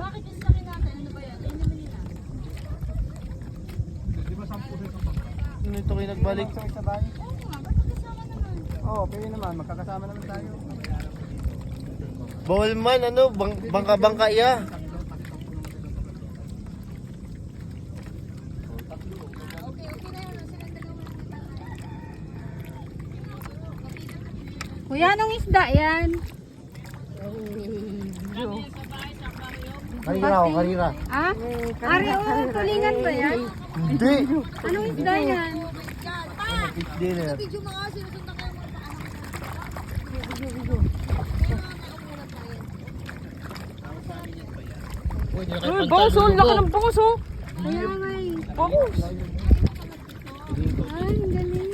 Bakit yung sakin natin? Ano ba yan? Ayun naman nila. Di ba 10 sa isang bangka? Ano ito kayo nagbalik? Oo nga, ba't magkasama naman? Oo, pwede naman. Magkakasama naman tayo. Bawal man, ano, bangka-bangka iya. Okay, okay na yun. Silang dalawa na. Kuya, anong isda yan? Karira ako, karira. Ah? Ari, tulingan ba yan? Hindi. Anong isda yan? Fish dinner. Video mo nga, sinusundan kayo mga Uy, bangus oh, laki ng bangus oh. Kaya nga eh. Bangus. Ay, ang galing.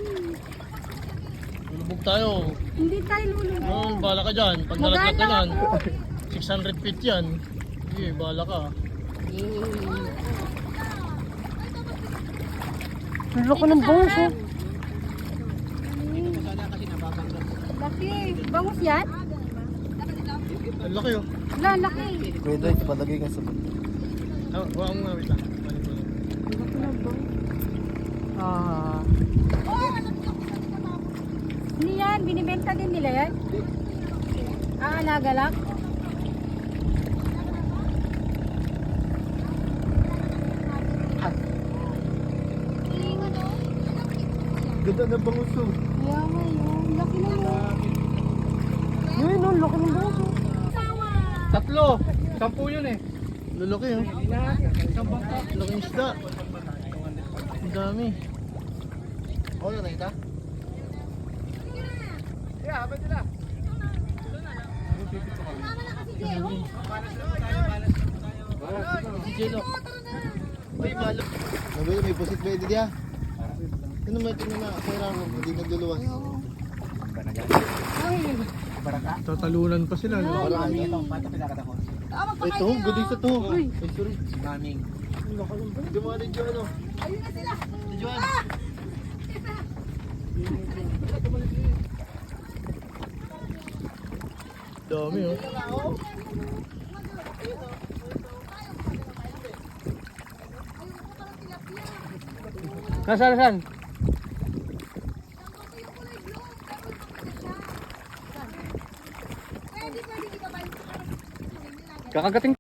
Lulubog tayo. Hindi tayo lulubog. Bala ka dyan. Pag nalaglag ka Maganda yan, 600 feet yan. Sige, bala ka. Ang laki ng bangus oh. Laki. Bangus yan? Ang laki oh. Wala, laki. Pwede, palagay ka sa Huwag mo nga, wait lang. Ah. Hindi yan, binibenta din nila yan? Ah, nagalak? Ganda na bangus oh. Kaya nga yun, laki na yun. Yun, no, laki ng bangus oh. 3. 10 yun eh. Lalaki oh. Isang bangka. Laking isda. Ang dami. Oo, na nakita? Yeah, habang nila. Si Jelo. Uy, malo. Nabili, may pusit ba ito diya? Ano mo ito na kaya mo, hindi nagluluwas. Tatalunan pa sila. No? Ito, gudi sa to. Ay, sorry. Maming. Hindi mo rin dyan, ano? Ayun na sila. Dyan. Dami oh. Saan? Pwede, pwede. Di ba ba? Kakagating.